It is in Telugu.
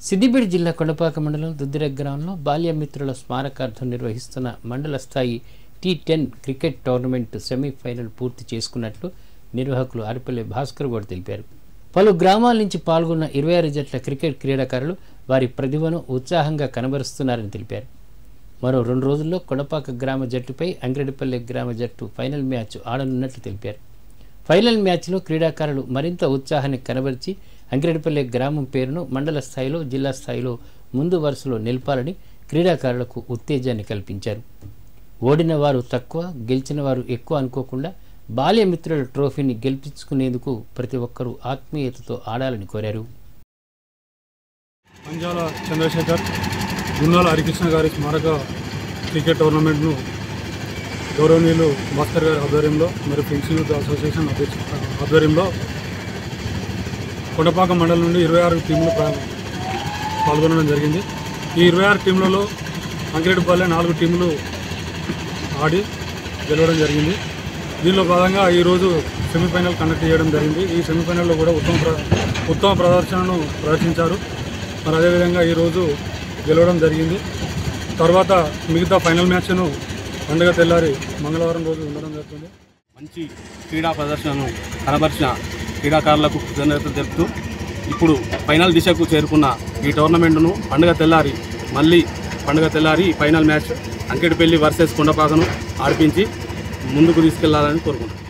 సిద్దిపేట జిల్లా కొండపాక మండలం దుద్దిర గ్రామంలో బాల్యమిత్రుల స్మారకార్థం నిర్వహిస్తున్న మండల స్థాయి T10 క్రికెట్ టోర్నమెంట్ సెమీఫైనల్ పూర్తి చేసుకున్నట్లు నిర్వాహకులు ఆర్పల్లి భాస్కర్ గౌడ్ తెలిపారు. పలు గ్రామాల నుంచి పాల్గొన్న 26 జట్ల క్రికెట్ క్రీడాకారులు వారి ప్రతిభను ఉత్సాహంగా కనబరుస్తున్నారని తెలిపారు. మరో 2 రోజుల్లో కొండపాక గ్రామ జట్టుపై అంగిరెడ్డిపల్లి గ్రామ జట్టు ఫైనల్ మ్యాచ్ ఆడనున్నట్లు తెలిపారు. ఫైనల్ మ్యాచ్లో క్రీడాకారులు మరింత ఉత్సాహాన్ని కనబరిచి అంగిరెడ్డిపల్లి గ్రామం పేరును మండల స్థాయిలో జిల్లా స్థాయిలో ముందు వరుసలో నిలపాలని క్రీడాకారులకు ఉత్తేజాన్ని కల్పించారు. ఓడిన వారు తక్కువ, గెలిచిన వారు ఎక్కువ అనుకోకుండా బాల్యమిత్రుల ట్రోఫీని గెలిపించుకునేందుకు ప్రతి ఒక్కరూ ఆత్మీయతతో ఆడాలని కోరారు. అంజాల చంద్రశేఖర్ గున్నాల హరికృష్ణ గారి స్మారక క్రికెట్ టోర్నమెంట్ను గౌరవనీయులు భాస్కర్ గారి ఆధ్వర్యంలో మరియు ఫ్రెండ్స్ యూత్ అసోసియేషన్ ఆధ్వర్యంలో కొండపాక మండలం నుండి 26 టీంలు పాల్గొనడం జరిగింది. ఈ 26 టీంలలో అంగిరెడ్డిపల్లె 4 టీంలు ఆడి గెలవడం జరిగింది. దీనిలో భాగంగా ఈరోజు సెమీఫైనల్ కండక్ట్ చేయడం జరిగింది. ఈ సెమీఫైనల్లో కూడా ఉత్తమ ప్రదర్శనను ప్రదర్శించారు. మరి అదేవిధంగా ఈరోజు గెలవడం జరిగింది. తర్వాత మిగతా ఫైనల్ మ్యాచ్ను పండుగ తెల్లారి మంగళవారం రోజు ఉండడం జరుగుతుంది. మంచి క్రీడా ప్రదర్శనను కనబరిచిన క్రీడాకారులకు కృతజ్ఞతలు తెలుపుతూ ఇప్పుడు ఫైనల్ దిశకు చేరుకున్న ఈ టోర్నమెంట్ను పండుగ తెల్లారి ఫైనల్ మ్యాచ్ అంకిరెడ్డిపల్లి వర్సెస్ కొండపాకను ఆడిపించి ముందుకు తీసుకెళ్లాలని కోరుకుంటున్నాను.